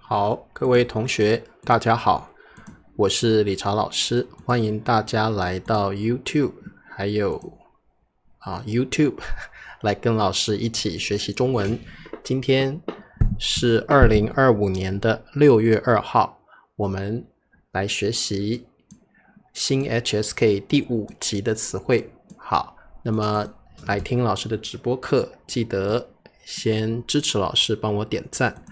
好，各位同学，大家好，我是理查老师，欢迎大家来到 YouTube， 还有YouTube 来跟老师一起学习中文。今天是2025年的6月2号，我们来学习新 HSK 第5集的词汇。好，那么来听老师的直播课，记得先支持老师，帮我点赞。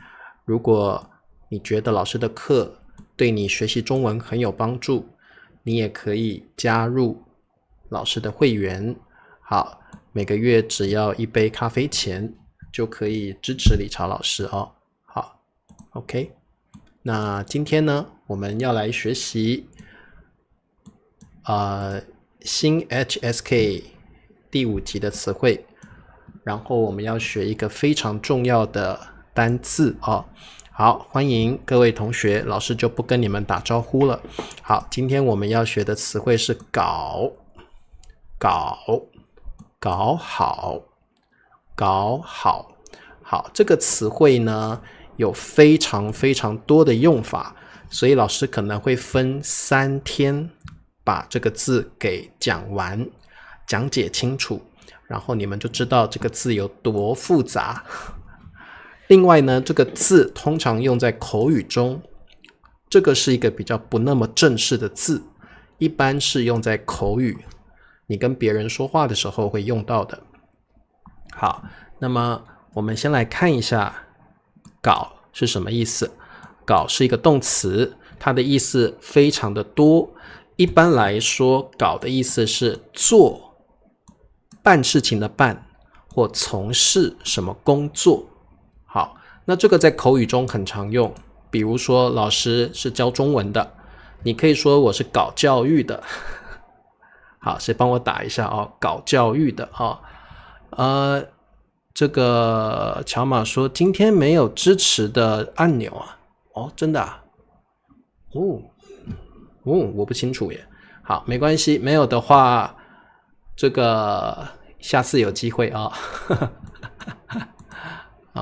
如果你觉得老师的课对你学习中文很有帮助，你也可以加入老师的会员。好，每个月只要1杯咖啡钱就可以支持理查老师哦。好 ，OK。那今天呢，我们要来学习新 HSK 第5集的词汇，然后我们要学一个非常重要的单字哦。好，欢迎各位同学，老师就不跟你们打招呼了。好，今天我们要学的词汇是搞好。好，这个词汇呢有非常非常多的用法，所以老师可能会分3天把这个字给讲完，讲解清楚，然后你们就知道这个字有多复杂。另外呢，这个字通常用在口语中，这个是一个比较不那么正式的字，一般是用在口语，你跟别人说话的时候会用到的。好，那么我们先来看一下搞是什么意思。搞是一个动词，它的意思非常的多。一般来说，搞的意思是做、办事情的办，或从事什么工作。好，那这个在口语中很常用，比如说老师是教中文的，你可以说我是搞教育的。好，谁帮我打一下哦？搞教育的哦。这个乔玛说今天没有支持的按钮啊。哦，真的啊？我不清楚耶。好，没关系，没有的话，这个下次有机会啊。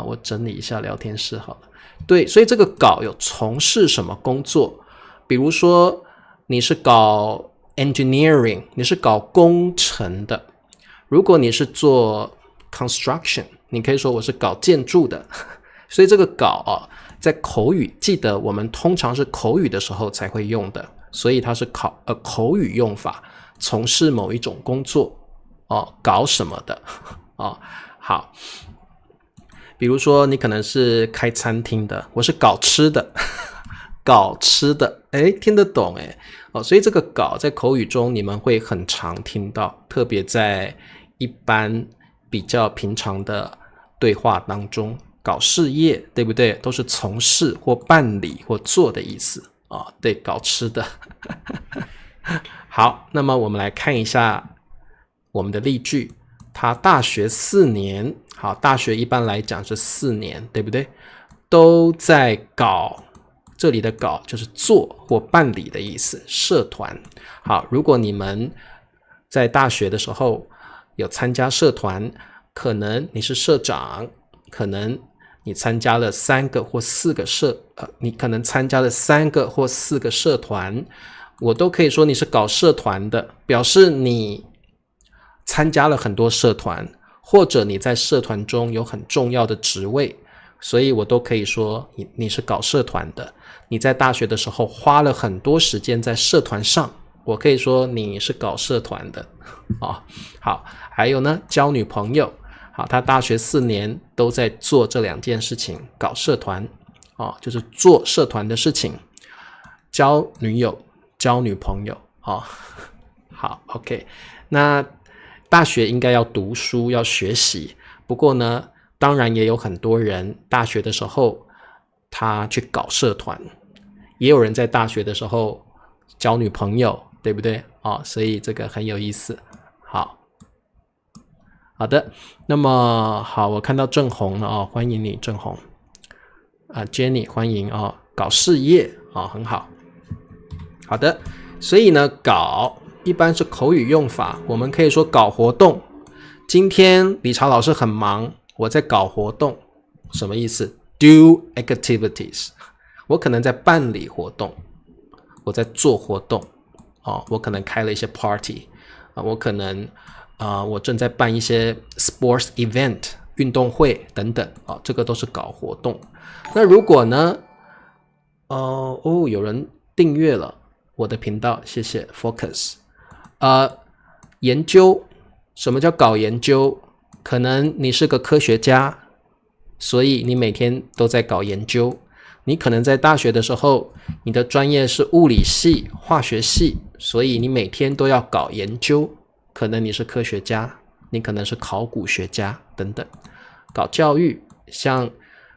我整理一下聊天室好了。对，所以这个搞有从事什么工作，比如说你是搞 engineering， 你是搞工程的。如果你是做 construction， 你可以说我是搞建筑的。所以这个搞在口语，记得我们通常是口语的时候才会用的，所以它是口语用法，从事某一种工作搞什么的好。比如说你可能是开餐厅的，我是搞吃的。搞吃的，听得懂所以这个搞在口语中你们会很常听到，特别在一般比较平常的对话当中。搞事业，对不对？都是从事或办理或做的意思对，搞吃的。好，那么我们来看一下我们的例句。他大学4年，好，大学一般来讲是4年，对不对？都在搞，这里的搞就是做或办理的意思，社团。好，如果你们在大学的时候有参加社团，可能你是社长，可能你参加了3个或4个你可能参加了3个或4个社团，我都可以说你是搞社团的，表示你参加了很多社团，或者你在社团中有很重要的职位，所以我都可以说你是搞社团的。你在大学的时候花了很多时间在社团上，我可以说你是搞社团的好，还有呢，交女朋友。好，他大学4年都在做这2件事情，搞社团就是做社团的事情，交女友、交女朋友好 OK。 那大学应该要读书，要学习，不过呢，当然也有很多人大学的时候他去搞社团，也有人在大学的时候交女朋友，对不对所以这个很有意思。好的，那么好，我看到郑红了欢迎你郑红Jenny 欢迎搞事业很好。好的，所以呢，搞一般是口语用法，我们可以说搞活动。今天理查老师很忙，我在搞活动，什么意思？ Do activities。我可能在办理活动，我在做活动我可能开了一些 party我可能我正在办一些 sports event 运动会等等这个都是搞活动。那如果呢有人订阅了我的频道，谢谢 Focus。研究，什么叫搞研究？可能你是个科学家，所以你每天都在搞研究。你可能在大学的时候，你的专业是物理系、化学系，所以你每天都要搞研究。可能你是科学家，你可能是考古学家等等。搞教育，像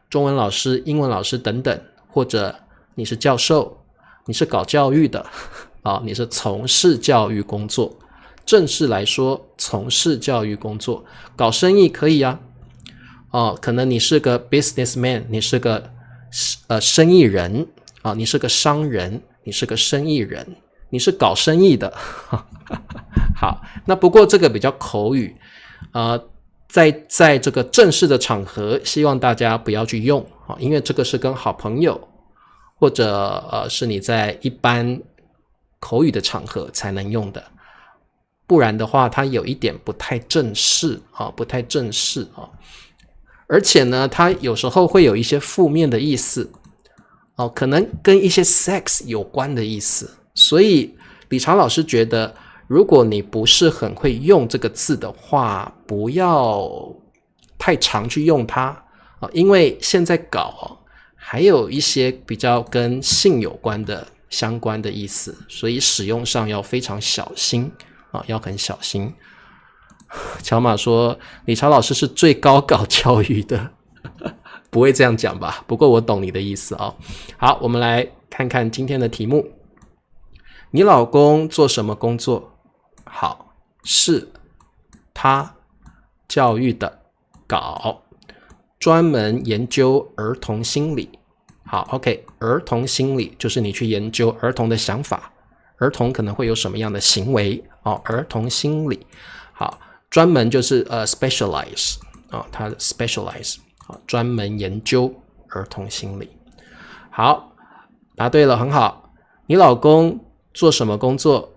中文老师、英文老师等等，或者你是教授，你是搞教育的你是从事教育工作。正式来说，从事教育工作。搞生意可以可能你是个 businessman， 你是个生意人你是个商人，你是个生意人，你是搞生意的好，那不过这个比较口语在这个正式的场合，希望大家不要去用因为这个是跟好朋友或者是你在一般口语的场合才能用的，不然的话它有一点不太正式不太正式而且呢它有时候会有一些负面的意思可能跟一些 sex 有关的意思，所以理查老师觉得如果你不是很会用这个字的话，不要太常去用它因为现在搞还有一些比较跟性有关的相关的意思，所以使用上要非常小心要很小心。乔马说理查老师是最高搞教育的不会这样讲吧，不过我懂你的意思好，我们来看看今天的题目。你老公做什么工作？好，是他教育的搞，专门研究儿童心理。好 OK， 儿童心理就是你去研究儿童的想法，儿童可能会有什么样的行为儿童心理。好，专门就是specialize他 specialize 专门研究儿童心理。好，答对了，很好。你老公做什么工作？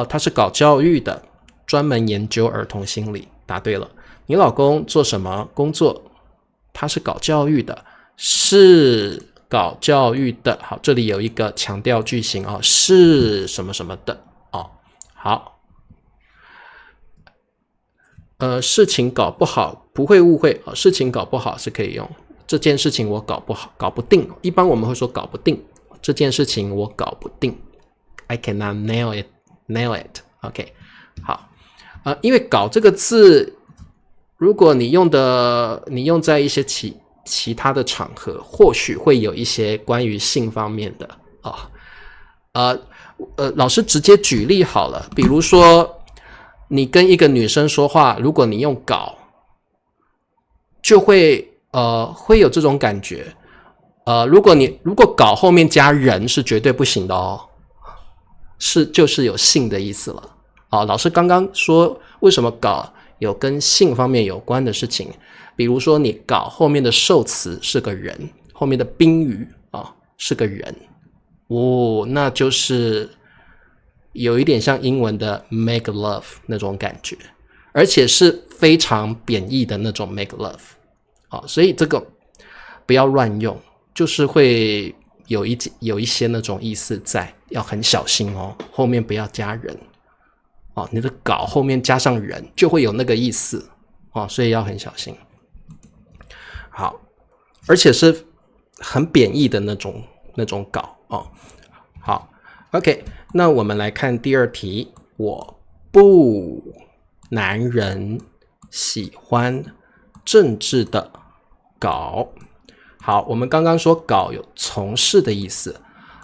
他是搞教育的，专门研究儿童心理。答对了。你老公做什么工作？他是搞教育的，是搞教育的。好，这里有一个强调句型是什么什么的好，事情搞不好不会误会事情搞不好是可以用。这件事情我搞不好，搞不定。一般我们会说搞不定，这件事情我搞不定。I cannot nail it. OK， 好，因为搞这个字，如果你用在一些其他的场合，或许会有一些关于性方面的老师直接举例好了，比如说你跟一个女生说话，如果你用搞，就会有这种感觉。如果搞后面加人是绝对不行的就是有性的意思了老师刚刚说为什么搞有跟性方面有关的事情，比如说你搞后面的受词是个人，后面的宾语是个人那就是有一点像英文的 make love 那种感觉，而且是非常贬义的那种 make love所以这个不要乱用，就是会有一些那种意思在，要很小心后面不要加人你的搞后面加上人就会有那个意思所以要很小心。好，而且是很贬义的那种搞好 OK， 那我们来看第二题。我不男人喜欢政治的搞。好，我们刚刚说搞有从事的意思，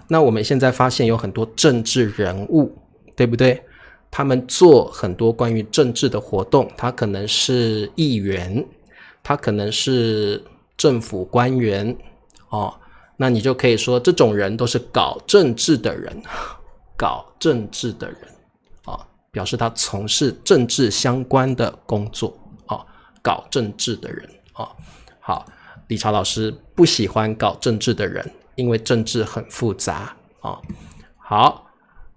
那我们现在发现有很多政治人物，对不对？他们做很多关于政治的活动，他可能是议员，他可能是政府官员那你就可以说这种人都是搞政治的人，搞政治的人表示他从事政治相关的工作搞政治的人好，理查老师不喜欢搞政治的人，因为政治很复杂哦。好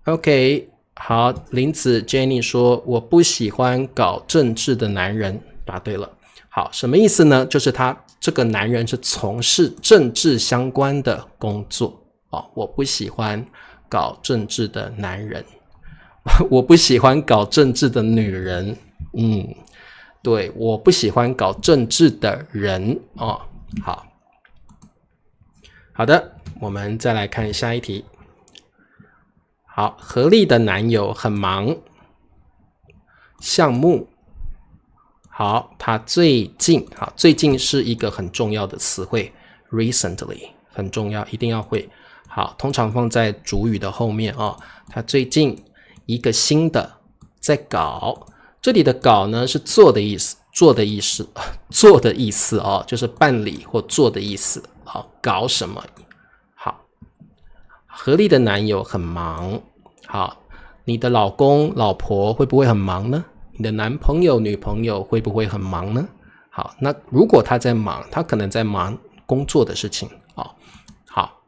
，OK， 好，林子 Jenny 说我不喜欢搞政治的男人，答对了。好，什么意思呢？就是他这个男人是从事政治相关的工作哦。我不喜欢搞政治的男人，我不喜欢搞政治的女人。对，我不喜欢搞政治的人哦。好的，我们再来看下一题。好，何丽的男友很忙。项目。好，他最近，好，最近是一个很重要的词汇 ，recently 很重要，一定要会。好，通常放在主语的后面哦。他最近一个新的在搞，这里的搞呢是做的意思，做的意思哦，就是办理或做的意思。好，搞什么？好，何丽的男友很忙。好，你的老公老婆会不会很忙呢？你的男朋友女朋友会不会很忙呢？好，那如果他在忙，他可能在忙工作的事情哦。好，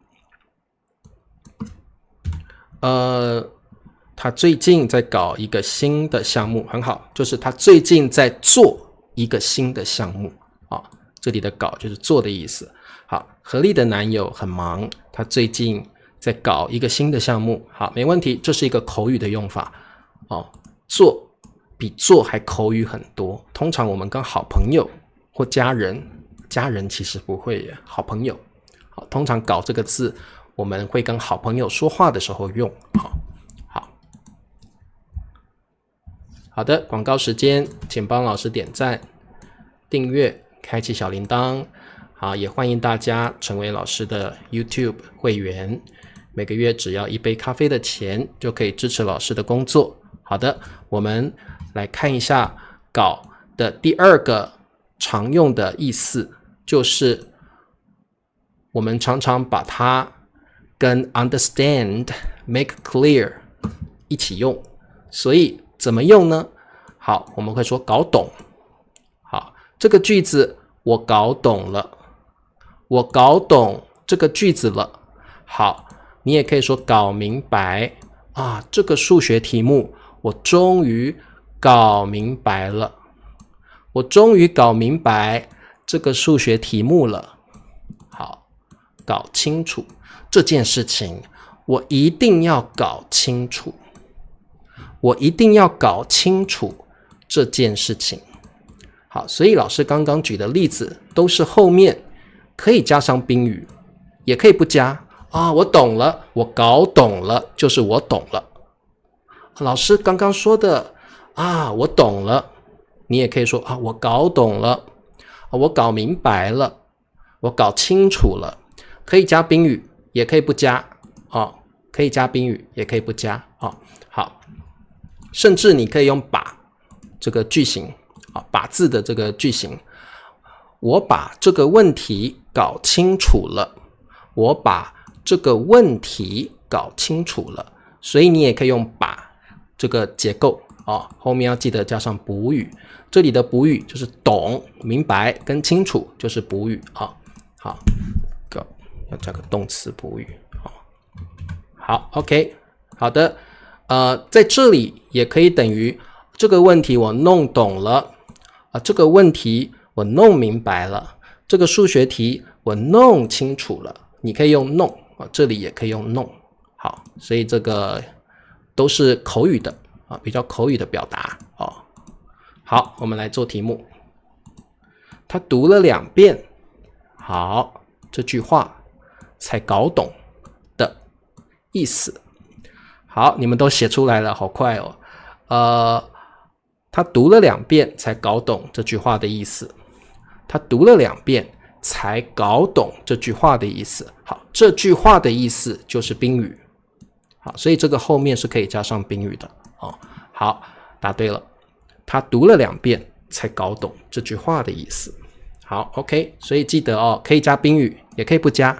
他最近在搞一个新的项目，很好，就是他最近在做一个新的项目哦。这里的搞就是做的意思。好，何丽的男友很忙，他最近在搞一个新的项目。好，没问题，这是一个口语的用法哦。做比做还口语很多，通常我们跟好朋友或家人其实不会耶，好朋友，好，通常搞这个字我们会跟好朋友说话的时候用。好的，广告时间，请帮老师点赞、订阅、开启小铃铛。好，也欢迎大家成为老师的 YouTube 会员，每个月只要1杯咖啡的钱就可以支持老师的工作。好的，我们来看一下搞的第二个常用的意思，就是我们常常把它跟 understand、make clear 一起用，所以怎么用呢？好，我们会说搞懂。好，这个句子我搞懂了，我搞懂这个句子了。好，你也可以说搞明白啊，这个数学题目我终于搞明白了，我终于搞明白这个数学题目了。好，搞清楚这件事情，我一定要搞清楚，我一定要搞清楚这件事情。好，所以老师刚刚举的例子都是后面可以加上宾语，也可以不加啊。我懂了，我搞懂了，就是我懂了。老师刚刚说的啊，我懂了，你也可以说啊，我搞懂了，我搞明白了，我搞清楚了。可以加宾语，也可以不加哦。可以加宾语，也可以不加哦。好，甚至你可以用把这个句型啊，把字的这个句型，我把这个问题搞清楚了，我把这个问题搞清楚了。所以你也可以用把这个结构哦，后面要记得加上补语。这里的补语就是懂、明白跟清楚，就是补语啊。好，要加个动词补语。好 ，OK， 好的。在这里也可以等于这个问题我弄懂了啊，这个问题我弄明白了，这个数学题我弄清楚了。你可以用弄啊，这里也可以用弄。好，所以这个都是口语的啊，比较口语的表达哦。好，我们来做题目。他读了2遍，好，这句话才搞懂的意思。好，你们都写出来了，好快哦。他读了2遍才搞懂这句话的意思。他读了2遍才搞懂这句话的意思。好，这句话的意思就是宾语。好，所以这个后面是可以加上宾语的哦。好，答对了。他读了2遍才搞懂这句话的意思。好 ，OK， 所以记得哦，可以加宾语，也可以不加。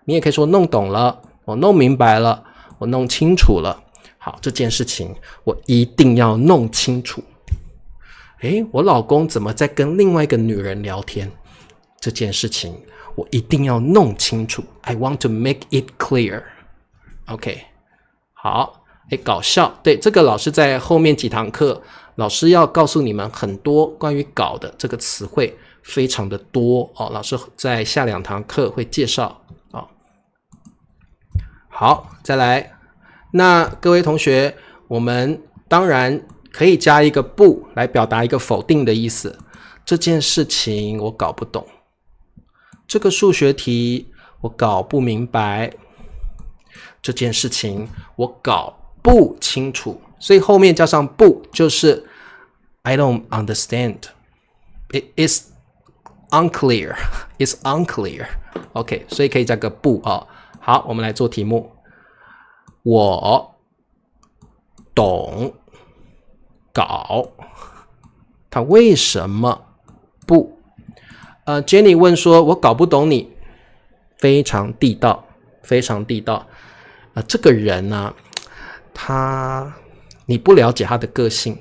你也可以说弄懂了，我弄明白了，我弄清楚了。好，这件事情我一定要弄清楚。诶，我老公怎么在跟另外一个女人聊天？这件事情我一定要弄清楚。I want to make it clear. OK， 好，搞笑。对，这个老师在后面几堂课，老师要告诉你们很多关于搞的这个词汇，非常的多哦。老师在下2堂课会介绍哦。好，再来，那各位同学，我们当然可以加一个不来表达一个否定的意思。这件事情我搞不懂，这个数学题我搞不明白，这件事情我搞不清楚，所以后面加上不就是 I don't understand. It is unclear. It's unclear. OK， 所以可以加个不哦。好，我们来做题目。我懂搞，他为什么不？Jenny 问说，我搞不懂你，非常地道，非常地道。这个人呢，你不了解他的个性，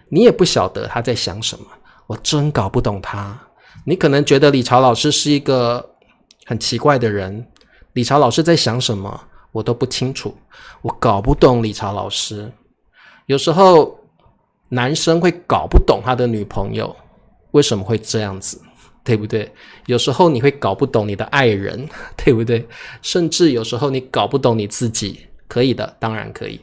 你也不晓得他在想什么，我真搞不懂他。你可能觉得理查老师是一个很奇怪的人，理查老师在想什么，我都不清楚，我搞不懂理查老师。有时候男生会搞不懂他的女朋友为什么会这样子，对不对？有时候你会搞不懂你的爱人，对不对？甚至有时候你搞不懂你自己，可以的，当然可以。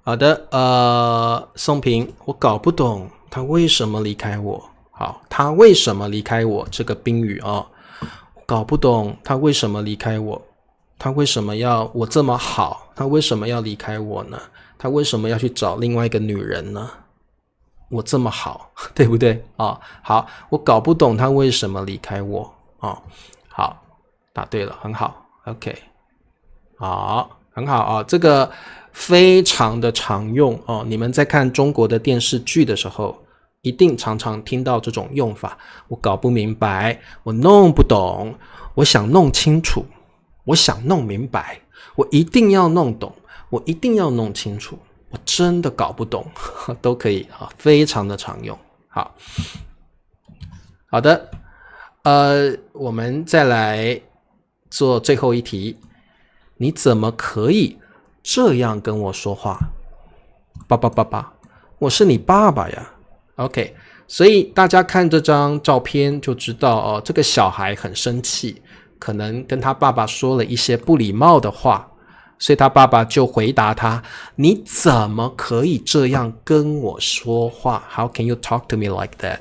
好的，宋平，我搞不懂他为什么离开我。好，他为什么离开我？这个宾语哦，搞不懂他为什么离开我，他为什么要我这么好，他为什么要离开我呢？他为什么要去找另外一个女人呢？我这么好，对不对？好，我搞不懂他为什么离开我。好，答对了，很好。OK， 好，很好这个非常的常用你们在看中国的电视剧的时候，一定常常听到这种用法。我搞不明白，我弄不懂，我想弄清楚，我想弄明白，我一定要弄懂，我一定要弄清楚，我真的搞不懂，都可以非常的常用。好的，我们再来做最后一题。你怎么可以这样跟我说话？爸，我是你爸爸呀。OK， 所以大家看这张照片就知道这个小孩很生气，可能跟他爸爸说了一些不礼貌的话，所以他爸爸就回答他，你怎么可以这样跟我说话？ How can you talk to me like that？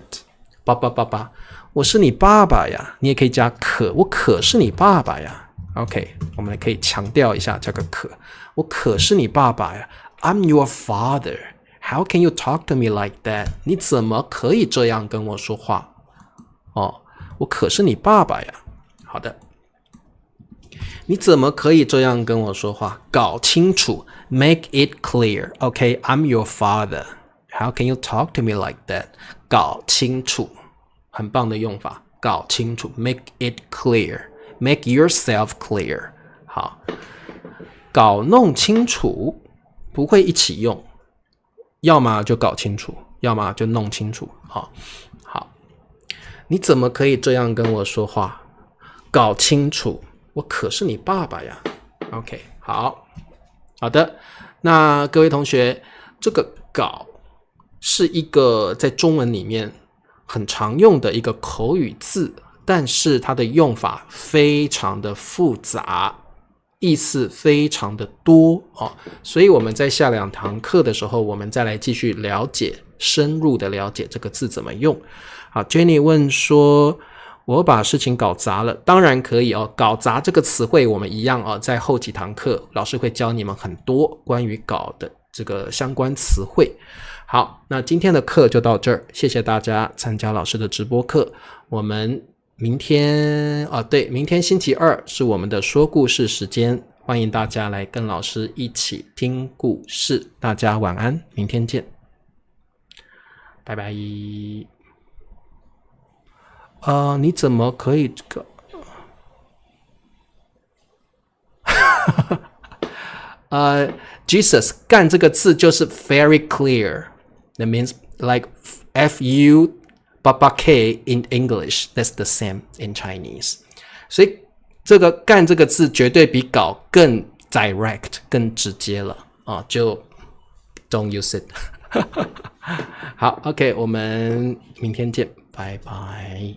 爸，我是你爸爸呀。你也可以加可，我可是你爸爸呀。OK， 我们可以强调一下这个可，我可是你爸爸呀。 I'm your father. How can you talk to me like that？ 你怎么可以这样跟我说话？我可是你爸爸呀。好的，你怎么可以这样跟我说话？搞清楚 ，make it clear. OK, I'm your father. How can you talk to me like that？ 搞清楚，很棒的用法，搞清楚 ，make it clear，make yourself clear。好，搞弄清楚不会一起用，要么就搞清楚，要么就弄清楚。好，你怎么可以这样跟我说话？搞清楚，我可是你爸爸呀。OK， 好的，那各位同学，这个搞是一个在中文里面很常用的一个口语字，但是它的用法非常的复杂，意思非常的多所以我们在下2堂课的时候，我们再来继续了解，深入的了解这个字怎么用。好 ，Jenny 问说，我把事情搞砸了，当然可以搞砸这个词汇我们一样在后几堂课老师会教你们很多关于搞的这个相关词汇。好，那今天的课就到这儿，谢谢大家参加老师的直播课。我们明天明天星期2是我们的说故事时间，欢迎大家来跟老师一起听故事。大家晚安，明天见，拜拜。你怎么可以这个Jesus 干这个字就是 very clear. That means like F-U Baba K in English, that's the same in Chinese. 所以这个干这个字绝对比搞更 direct 更直接了啊，就 don't use it 好 OK 我们明天见拜拜